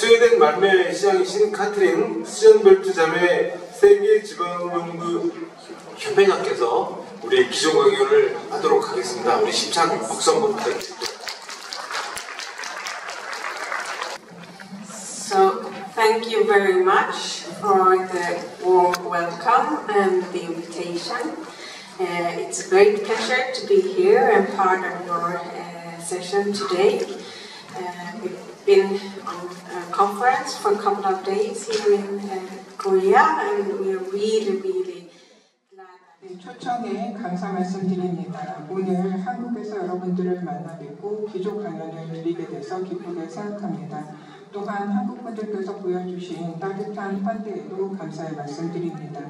스웨덴 말매 시장이신 카트린 스전벨트 자매 세계지방연구 협회장께서 우리 기존 강연을 하도록 하겠습니다. 우리 심찬 박수 한번 부탁드립니다. So, thank you very much for the warm welcome and the invitation. It's a great pleasure to be here and part of your session today. We've been on a conference for a couple of days here in Korea, and we're really glad. 초청에 감사 말씀드립니다. 오늘 한국에서 여러분들을 만나 뵙고 기조 강연을 드리게 돼서 기쁘게 생각합니다. 또한 한국 분들께서 보여주신 따뜻한 환대에도 감사의 말씀드립니다.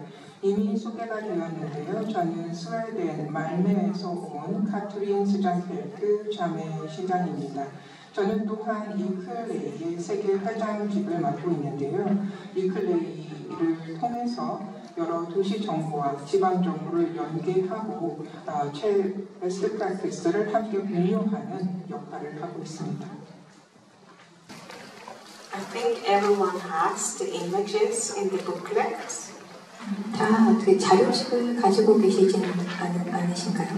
이미 소개가 되었는데요. 저는 스웨덴 말메에서 온 카트린 스전벨트 자매 시장입니다. 저는 또한 이클레이의 세계 회장직을 맡고 있는데요. 이클레이를 통해서 여러 도시 정보와 지방 정보를 연계하고 베스트 프랙티스를 함께 공유하는 역할을 하고 있습니다. I think everyone has the images in the booklet. 다 어떻게 자료집을 가지고 계시지는 않으신가요?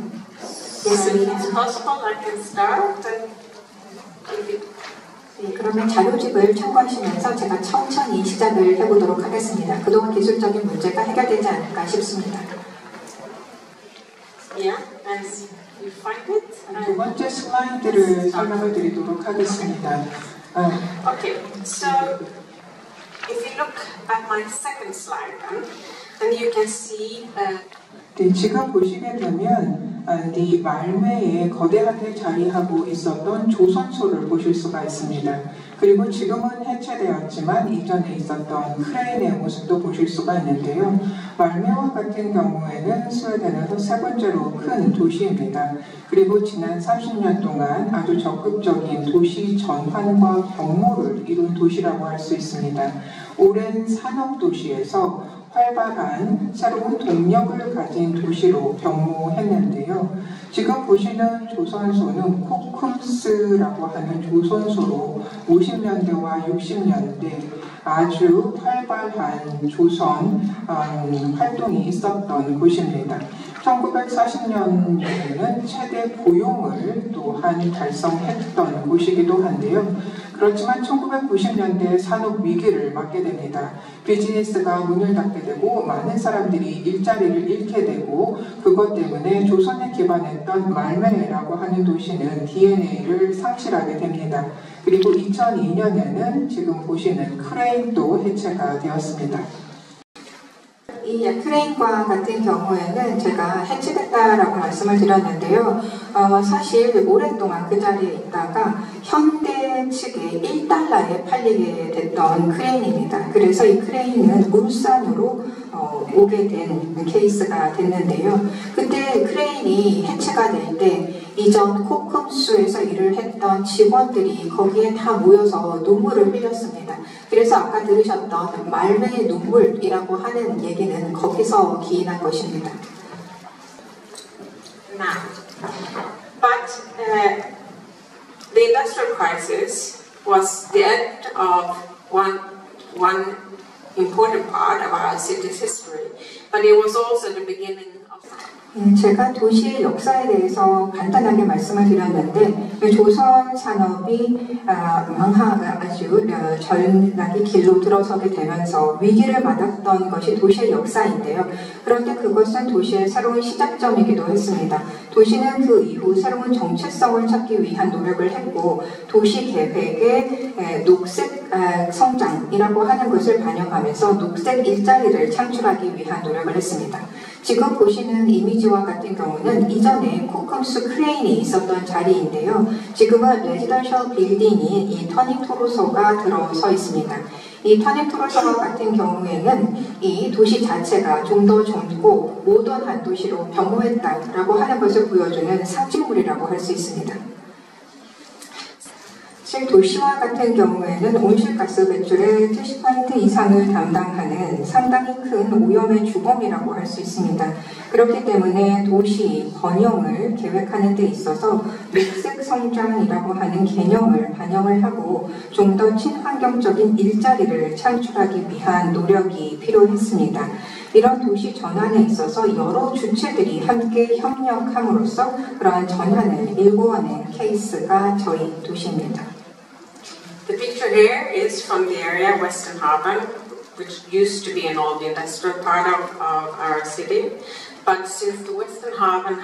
Yes, if it's possible, I can start. 네, 그러면 자료집을 참고하시면서 제가 천천히 시작을 해보도록 하겠습니다. 그동안 기술적인 문제가 해결되지 않을까 싶습니다. Yeah, as you find it. 두 번째 슬라이드를 설명을 드리도록 하겠습니다. Okay, so if you look at my second slide, then you can see. 네, 지금 보시게 되면 이 말매에 거대하게 자리하고 있었던 조선소를 보실 수가 있습니다. 그리고 지금은 해체되었지만 이전에 있었던 크레인의 모습도 보실 수가 있는데요. 말매와 같은 경우에는 스웨덴에서 세 번째로 큰 도시입니다. 그리고 지난 30년 동안 아주 적극적인 도시 전환과 경로를 이룬 도시라고 할 수 있습니다. 오랜 산업도시에서 활발한 새로운 동력을 가진 도시로 변모했는데요. 지금 보시는 조선소는 코쿰스라고 하는 조선소로 50년대와 60년대 아주 활발한 조선 활동이 있었던 곳입니다. 1940년에는 최대 고용을 또한 달성했던 곳이기도 한데요. 그렇지만 1990년대 산업 위기를 맞게 됩니다. 비즈니스가 문을 닫게 되고 많은 사람들이 일자리를 잃게 되고 그것 때문에 조선에 기반했던 말매라고 하는 도시는 DNA를 상실하게 됩니다. 그리고 2002년에는 지금 보시는 크레인도 해체가 되었습니다. 이 크레인과 같은 경우에는 제가 해체됐다라고 말씀을 드렸는데요. 사실 오랫동안 그 자리에 있다가 현대 측에 1달러에 팔리게 됐던 크레인입니다. 그래서 이 크레인은 울산으로 오게 된 케이스가 됐는데요. 그때 크레인이 해체가 될 때 이전 코쿰스에서 일을 했던 직원들이 거기에 다 모여서 눈물을 흘렸습니다. 그래서 아까 들으셨던 말매의 눈물이라고 하는 얘기는 거기서 기인한 것입니다. Now, but the industrial crisis was the end of one important part of our city's history, but it was also the beginning of. 제가 도시의 역사에 대해서 간단하게 말씀을 드렸는데 조선 산업이 아주 전락의 길로 들어서게 되면서 위기를 맞았던 것이 도시의 역사인데요. 그런데 그것은 도시의 새로운 시작점이기도 했습니다. 도시는 그 이후 새로운 정체성을 찾기 위한 노력을 했고 도시 계획의 녹색 성장이라고 하는 것을 반영하면서 녹색 일자리를 창출하기 위한 노력을 했습니다. 지금 보시는 이미지와 같은 경우는 이전에 코쿰스 크레인이 있었던 자리인데요. 지금은 레지던셜 빌딩이 이 터닝 토로소가 들어서 있습니다. 이 터닝 토로소 같은 경우에는 이 도시 자체가 좀 더 젊고 모던한 도시로 변모했다라고 하는 것을 보여주는 상징물이라고 할 수 있습니다. 사실 도시와 같은 경우에는 온실가스 배출의 70% 이상을 담당하는 상당히 큰 오염의 주범이라고 할 수 있습니다. 그렇기 때문에 도시 번영을 계획하는 데 있어서 녹색 성장이라고 하는 개념을 반영을 하고 좀 더 친환경적인 일자리를 창출하기 위한 노력이 필요했습니다. 이런 도시 전환에 있어서 여러 주체들이 함께 협력함으로써 그러한 전환을 일궈낸 케이스가 저희 도시입니다. The picture here is from the area Western Harbour, which used to be an old industrial part of our city. But since the Western Harbour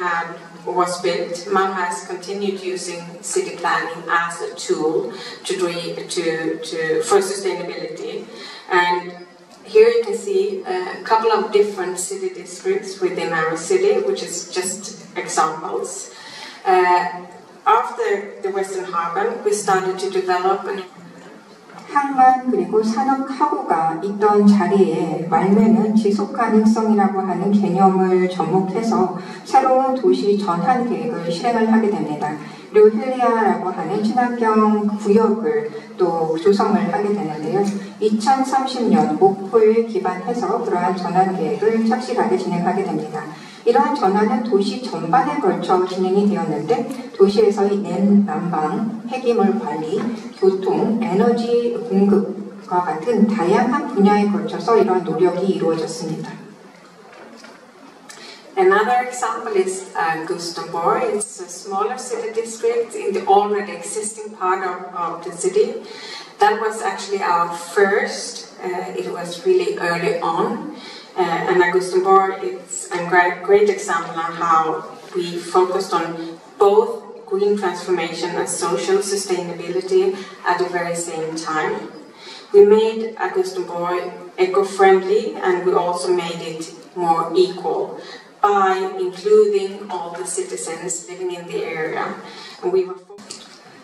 was built, Malmö has continued using city planning as a tool for sustainability. And here you can see a couple of different city districts within our city, which is just examples. After the Western Harbour, we started to develop 항만 그리고 산업 카고가 있던 자리에 말매는 지속 가능성이라고 하는 개념을 접목해서 새로운 도시 전환 계획을 실행을 하게 됩니다. 그리고 힐리아라고 하는 친환경 구역을 또 조성을 하게 되는데요. 2030년 목표에 기반해서 그러한 전환 계획을 착실하게 진행하게 됩니다. 이러한 전환은 도시 전반에 걸쳐 진행이 되었는데 도시에서의 난방, 폐기물 관리, 교통, 에너지 공급과 같은 다양한 분야에 걸쳐서 이러한 노력이 이루어졌습니다. Another example is Gustavsborg. It's a smaller city district in the already existing part of the city. That was actually our first. It was really early on. And Gustavsborg is a great example on how we focused on both green transformation and social sustainability at the very same time. We made Gustavsborg eco-friendly, and we also made it more equal by including all the citizens living in the area. And we were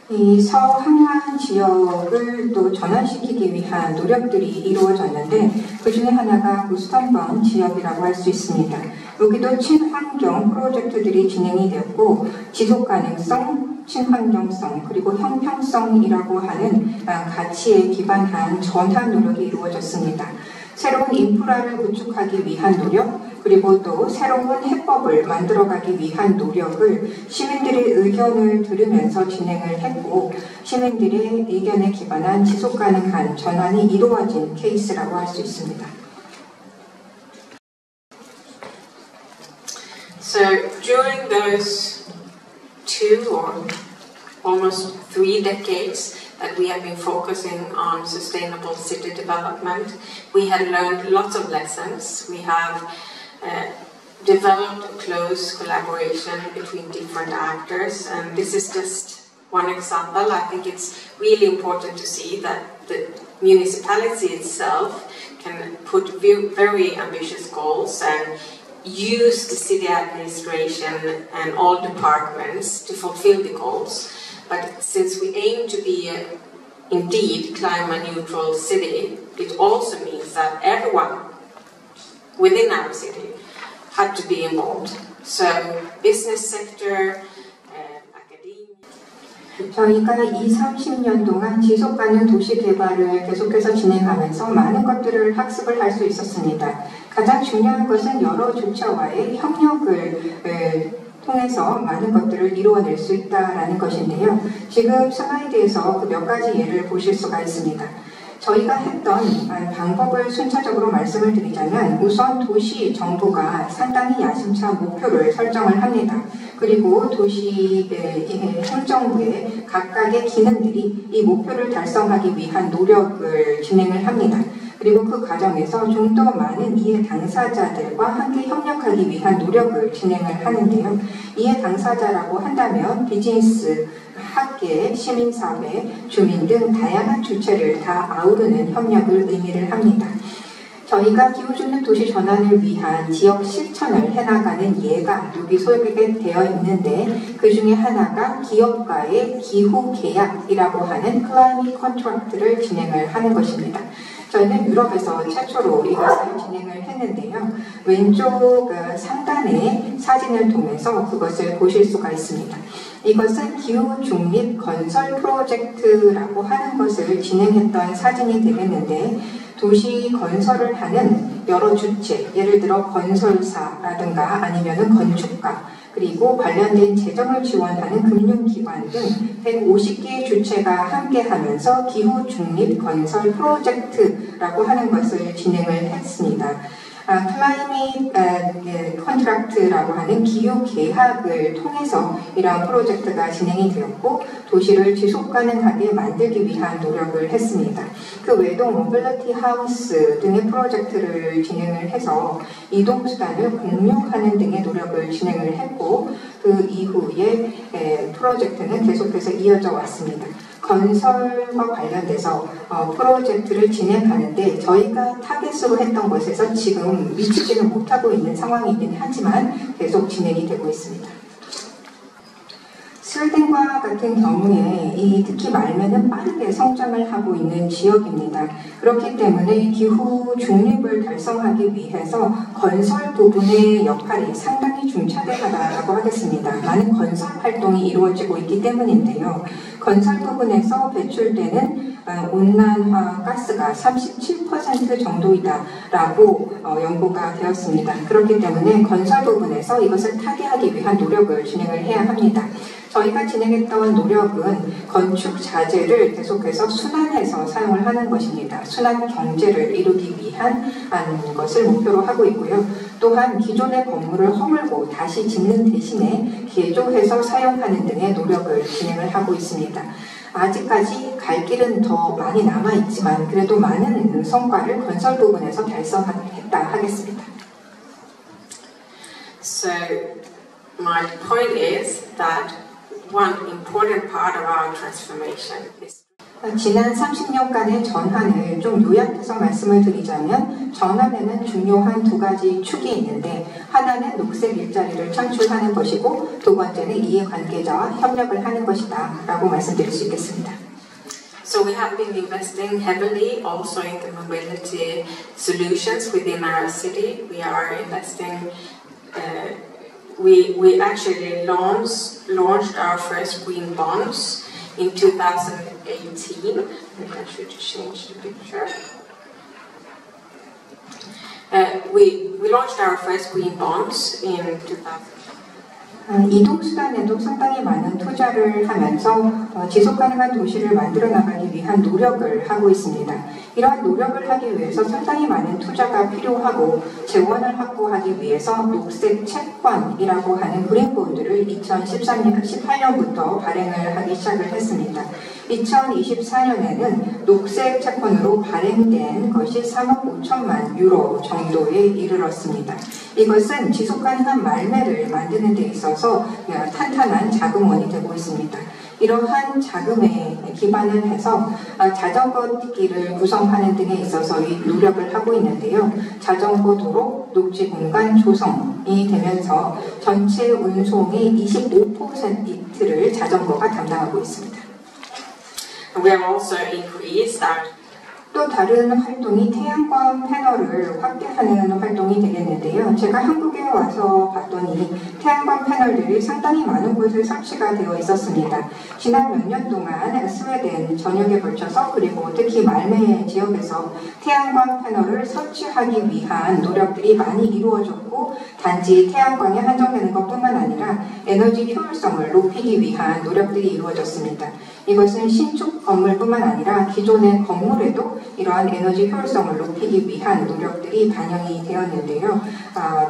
이 서항만 지역을 또 전환시키기 위한 노력들이 이루어졌는데 그 중에 하나가 구스턴번 지역이라고 할 수 있습니다. 여기도 친환경 프로젝트들이 진행이 되었고 지속가능성, 친환경성, 그리고 형평성이라고 하는 가치에 기반한 전환 노력이 이루어졌습니다. 새로운 인프라를 구축하기 위한 노력, 그리고 또 새로운 해법을 만들어가기 위한 노력을 시민들의 의견을 들으면서 진행을 했고 시민들의 의견에 기반한 지속가능한 전환이 이루어진 케이스라고 할 수 있습니다. So during those 2 or almost 3 decades that we have been focusing on sustainable city development, we had learned lots of lessons. We have developed close collaboration between different actors, and this is just one example. I think it's really important to see that the municipality itself can put very ambitious goals and use the city administration and all departments to fulfill the goals. But since we aim to be indeed climate neutral city, it also means that everyone within our city had to be involved. So business sector, academia. 저희가 20-30년 동안 지속가능 도시 개발을 계속해서 진행하면서 많은 것들을 학습을 할 수 있었습니다. 가장 중요한 것은 여러 주체와의 협력을 통해서 많은 것들을 이루어낼 수 있다는 것인데요. 지금 슬라이드에서 그 몇 가지 예를 보실 수가 있습니다. 저희가 했던 방법을 순차적으로 말씀을 드리자면 우선 도시 정부가 상당히 야심찬 목표를 설정을 합니다. 그리고 도시 행정부의 각각의 기능들이 이 목표를 달성하기 위한 노력을 진행을 합니다. 그리고 그 과정에서 좀 더 많은 이해 당사자들과 함께 협력하기 위한 노력을 진행을 하는데요. 이해 당사자라고 한다면 비즈니스, 학계, 시민사회, 주민 등 다양한 주체를 다 아우르는 협력을 의미를 합니다. 저희가 기후주는 도시 전환을 위한 지역 실천을 해나가는 예가 여기 소개되어 있는데 그 중에 하나가 기업과의 기후 계약이라고 하는 클라이밋 컨트랙트를 진행을 하는 것입니다. 저희는 유럽에서 최초로 이것을 진행을 했는데요. 왼쪽 상단의 사진을 통해서 그것을 보실 수가 있습니다. 이것은 기후 중립 건설 프로젝트라고 하는 것을 진행했던 사진이 되겠는데 도시 건설을 하는 여러 주체, 예를 들어 건설사라든가 아니면은 건축가, 그리고 관련된 재정을 지원하는 금융기관 등 150개의 주체가 함께하면서 기후 중립 건설 프로젝트라고 하는 것을 진행을 했습니다. 클라이밋 컨트랙트라고 하는 기후 계약을 통해서 이러한 프로젝트가 진행이 되었고 도시를 지속 가능하게 만들기 위한 노력을 했습니다. 그 외에도 모빌리티 하우스 등의 프로젝트를 진행을 해서 이동수단을 공유하는 등의 노력을 진행을 했고 그 이후에 프로젝트는 계속해서 이어져 왔습니다. 건설과 관련돼서 프로젝트를 진행하는데 저희가 타겟으로 했던 것에서 지금 미치지는 못하고 있는 상황이긴 하지만 계속 진행이 되고 있습니다. 스웨덴과 같은 경우에 특히 말매는 빠르게 성장을 하고 있는 지역입니다. 그렇기 때문에 기후 중립을 달성하기 위해서 건설 부분의 역할이 상당히 중차대하다라고 하겠습니다. 많은 건설 활동이 이루어지고 있기 때문인데요. 건설 부분에서 배출되는 온난화 가스가 37% 정도이다라고 연구가 되었습니다. 그렇기 때문에 건설 부분에서 이것을 타개하기 위한 노력을 진행을 해야 합니다. 저희가 진행했던 노력은 건축 자재를 계속해서 순환해서 사용을 하는 것입니다. 순환 경제를 이루기 위한 것을 목표로 하고 있고요. 또한 기존의 건물을 허물고 다시 짓는 대신에 개조해서 사용하는 등의 노력을 진행을 하고 있습니다. 아직까지 갈 길은 더 많이 남아있지만 그래도 많은 성과를 건설 부분에서 달성했다 하겠습니다. So, my point is that one important part of our transformation is 지난 30년간의 전환을 좀 요약해서 말씀을 드리자면 전환에는 중요한 두 가지 축이 있는데 하나는 녹색 일자리를 창출하는 것이고 두 번째는 이해관계자와 협력을 하는 것이다 라고 말씀드릴 수 있겠습니다. So we have been investing heavily also in the mobility solutions within our city. We are investing we actually launched our first green bonds in 2018. I should change the picture. We launched our first green bonds in 2018. 이동수단에도 상당히 많은 투자를 하면서 지속가능한 도시를 만들어 나가기 위한 노력을 하고 있습니다. 이러한 노력을 하기 위해서 상당히 많은 투자가 필요하고 재원을 확보하기 위해서 녹색 채권이라고 하는 그린본드를 2018년부터 발행을 하기 시작을 했습니다. 2024년에는 녹색 채권으로 발행된 것이 3억 5천만 유로 정도에 이르렀습니다. 이것은 지속가능한 말매를 만드는 데 있어서 탄탄한 자금원이 되고 있습니다. 이러한 자금에 기반을 해서 자전거 길을 구성하는 등에 있어서 노력을 하고 있는데요. 자전거 도로, 녹지 공간 조성이 되면서 전체 운송의 25%를 자전거가 담당하고 있습니다. We have also increased our 또 다른 활동이 태양광 패널을 확대하는 활동이 되겠는데요. 제가 한국에 와서 봤더니 태양광 패널들이 상당히 많은 곳에 설치가 되어 있었습니다. 지난 몇 년 동안 스웨덴 전역에 걸쳐서 그리고 특히 말메 지역에서 태양광 패널을 설치하기 위한 노력들이 많이 이루어졌고 단지 태양광에 한정되는 것뿐만 아니라 에너지 효율성을 높이기 위한 노력들이 이루어졌습니다. 이것은 신축 건물뿐만 아니라 기존의 건물에도 이러한 에너지 효율성을 높이기 위한 노력들이 반영이 되었는데요.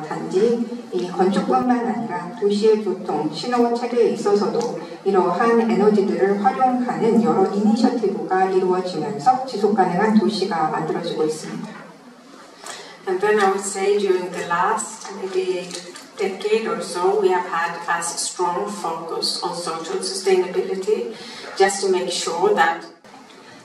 단지 이 건축뿐만 아니라 도시의 교통, 신호 체계에 있어서도 이러한 에너지들을 활용하는 여러 이니셔티브가 이루어지면서 지속가능한 도시가 만들어지고 있습니다. And then I would say during the last maybe decade or so, we have had a strong focus on social sustainability, just to make sure that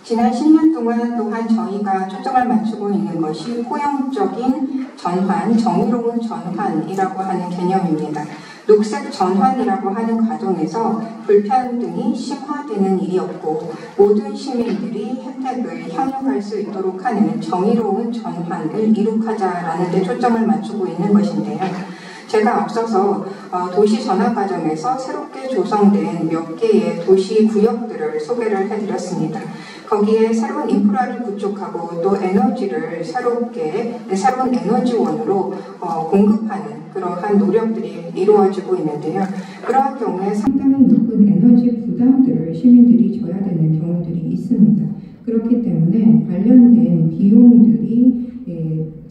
지난 10년 동안 또한 저희가 초점을 맞추고 있는 것이 포용적인 전환, 정의로운 전환이라고 하는 개념입니다. 녹색 전환이라고 하는 과정에서 불평등이 심화되는 일이 없고 모든 시민들이 혜택을 향유할 수 있도록 하는 정의로운 전환을 이룩하자라는 데 초점을 맞추고 있는 것인데요. 제가 앞서서 도시 전환 과정에서 새롭게 조성된 몇 개의 도시 구역들을 소개를 해드렸습니다. 거기에 새로운 인프라를 구축하고 또 에너지를 새로운 에너지원으로 공급하는 그러한 노력들이 이루어지고 있는데요. 그러한 경우에 상당히 높은 에너지 부담들을 시민들이 져야 되는 경우들이 있습니다. 그렇기 때문에 관련된 비용들이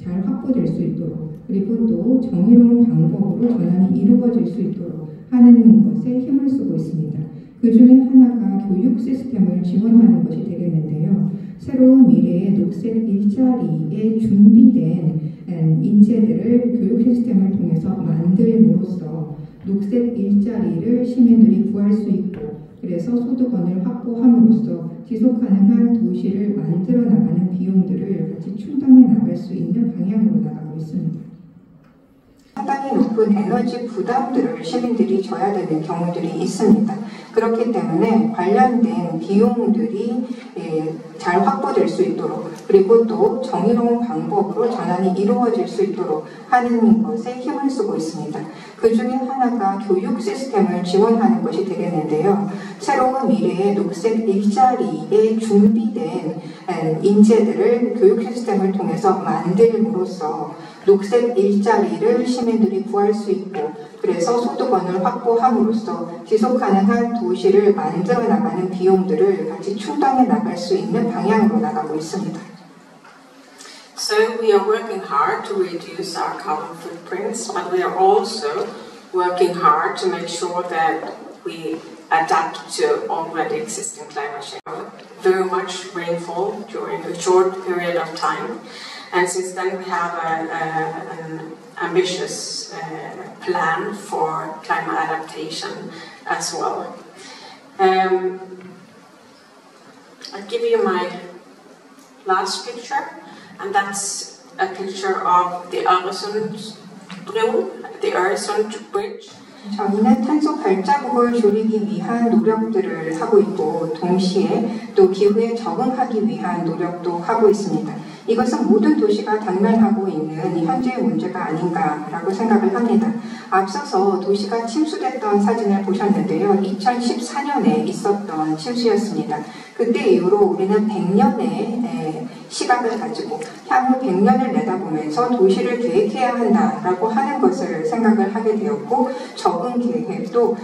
잘 확보될 수 있도록 그리고 또 정의로운 방법으로 전환이 이루어질 수 있도록 하는 것에 힘을 쓰고 있습니다. 그 중에 하나가 교육 시스템을 지원하는 것이 되겠는데요. 새로운 미래의 녹색 일자리에 준비된 인재들을 교육 시스템을 통해서 만들므로써 녹색 일자리를 시민들이 구할 수 있고 그래서 소득원을 확보함으로써 지속가능한 도시를 만들어 나가는 비용들을 같이 충당해 나갈 수 있는 방향으로 나가고 있습니다. 상당히 높은 에너지 부담들을 시민들이 져야 되는 경우들이 있습니다. 그렇기 때문에 관련된 비용들이 잘 확보될 수 있도록 그리고 또 정의로운 방법으로 전환이 이루어질 수 있도록 하는 것에 힘을 쓰고 있습니다. 그 중에 하나가 교육 시스템을 지원하는 것이 되겠는데요. 새로운 미래의 녹색 일자리에 준비된 인재들을 교육 시스템을 통해서 만들므로써 녹색 일자리를 시민들이 구할 수 있고 그래서 소득원을 확보함으로써 지속가능한 도시를 만들어 나가는 비용들을 같이 충당해 나갈 수 있는 방향으로 나가고 있습니다. So we are working hard to reduce our carbon footprints, but we are also working hard to make sure that we adapt to already existing climate change. Very much rainfall during a short period of time. And since then we have an ambitious plan for climate adaptation as well. I'll give you my last picture, and that's a picture of the Öresund Bridge. 저희는 탄소 발자국을 줄이기 위한 노력들을 하고 있고 동시에 또 기후에 적응하기 위한 노력도 하고 있습니다. 이것은 모든 도시가 당면하고 있는 현재의 문제가 아닌가라고 생각을 합니다. 앞서서 도시가 침수됐던 사진을 보셨는데요. 2014년에 있었던 침수였습니다. 그때 이후로 우리는 100년의 시각을 가지고 향후 100년을 내다보면서 도시를 계획해야 한다라고 하는 것을 생각을 하게 되었고 적응 계획도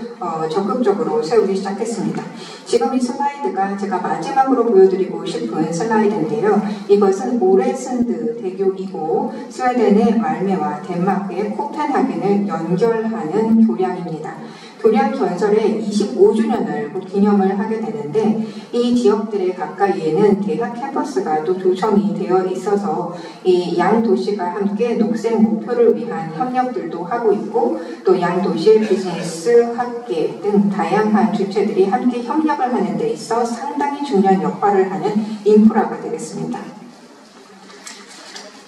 적극적으로 세우기 시작했습니다. 지금 이 슬라이드가 제가 마지막으로 보여드리고 싶은 슬라이드인데요. 이것은 오레슨드 대교이고 스웨덴의 말메와 덴마크의 코펜하겐을 연결하는 교량입니다. 교량 건설의 25주년을 기념을 하게 되는데 이 지역들의 가까이에는 대학 캠퍼스가 또 조성이 되어 있어서 이 양 도시가 함께 녹색 목표를 위한 협력들도 하고 있고 또 양 도시의 비즈니스, 학계 등 다양한 주체들이 함께 협력을 하는 데 있어 상당히 중요한 역할을 하는 인프라가 되겠습니다.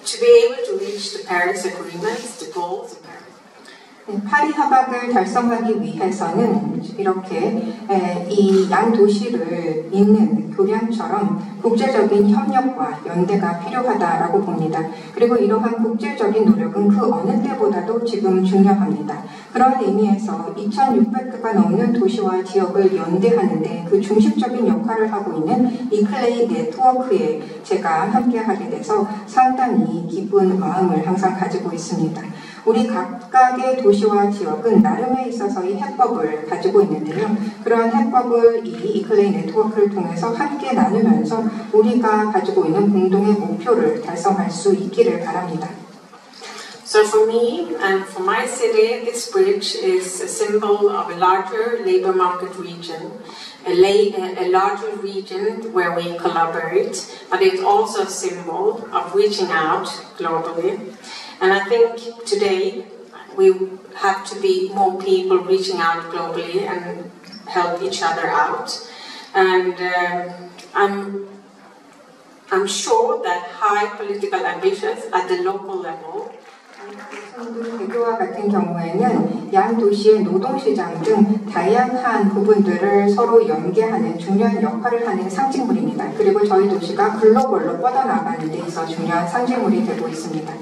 To be able to reach the Paris Agreement, the goals of Paris. 파리 협약을 달성하기 위해서는 이렇게 이 양 도시를 잇는 교량처럼 국제적인 협력과 연대가 필요하다라고 봅니다. 그리고 이러한 국제적인 노력은 그 어느 때보다도 지금 중요합니다. 그런 의미에서 2,600개가 넘는 도시와 지역을 연대하는데 그 중심적인 역할을 하고 있는 이클레이 네트워크에 제가 함께하게 돼서 상당히 기쁜 마음을 항상 가지고 있습니다. 우리 각각의 도시와 지역은 나름에 있어서의 해법을 가지고 있는데요. 그러한 해법을 이 이클레이 네트워크를 통해서 함께 나누면서 우리가 가지고 있는 공동의 목표를 달성할 수 있기를 바랍니다. So for me and for my city, this bridge is a symbol of a larger labor market region, a larger region where we collaborate, but it's also a symbol of reaching out globally. And I think today we have to be more people reaching out globally and help each other out. And I'm sure that high political ambitions at the local level. 대교와 같은 경우에는 양 도시의 노동시장 등 다양한 부분들을 서로 연계하는 중요한 역할을 하는 상징물입니다. 그리고 저희 도시가 글로벌로 뻗어나가는 데 있어 중요한 상징물이 되고 있습니다.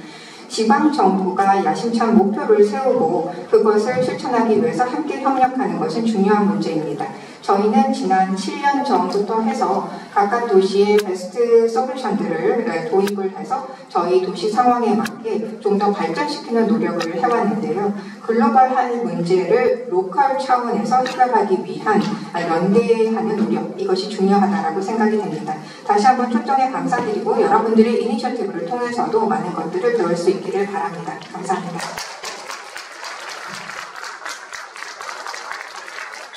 지방 정부가 야심찬 목표를 세우고 그것을 실천하기 위해서 함께 협력하는 것은 중요한 문제입니다. 저희는 지난 7년 전부터 해서 각각 도시의 베스트 솔루션들을 도입을 해서 저희 도시 상황에 맞게 좀 더 발전시키는 노력을 해왔는데요. 글로벌한 문제를 로컬 차원에서 해결하기 위한 연대하는 노력, 이것이 중요하다고 생각이 됩니다. 다시 한번 초청에 감사드리고 여러분들의 이니셔티브를 통해서도 많은 것들을 배울 수 있기를 바랍니다. 감사합니다.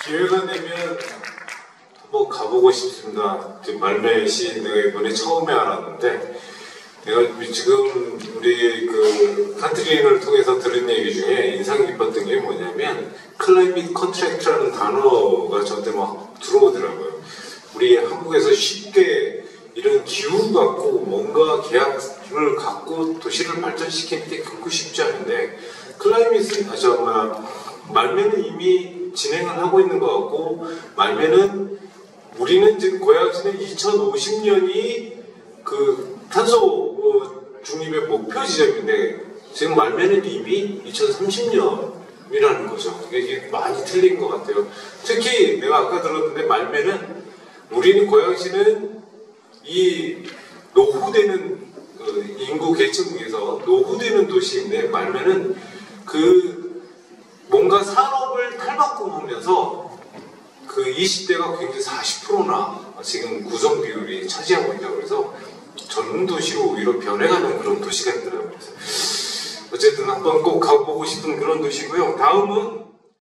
기회가 되면 한번 가보고 싶습니다. 말메시 내가 이번에 처음에 알았는데 내가 지금 우리 그 카트린을 통해서 들은 얘기 중에 인상 깊었던 게 뭐냐면 클라이밋 컨트랙트라는 단어가 저한테 막 들어오더라고요. 우리 한국에서 쉽게 이런 기후 갖고 뭔가 계약을 갖고 도시를 발전시키는 게 그렇게 쉽지 않은데 클라이밋은 말매는 이미 진행을 하고 있는 것 같고 말매는 우리는 지금 고양시는 2050년이 그 탄소 중립의 목표 지점인데 지금 말매는 이미 2030년이라는 거죠. 이게 많이 틀린 것 같아요. 특히 내가 아까 들었는데 말매는 우리는 고양시는 이 노후되는 인구 계층에서 노후되는 도시인데 말매는 그 뭔가 산업을 탈바꿈하면서 그 20대가 굉장히 40%나 지금 구성 비율이 차지하고 있다고 그래서 젊은 도시로 오히려 변해가는 그런 도시가 있더라고요. 그래서 어쨌든 한번 꼭 가보고 싶은 그런 도시고요. 다음은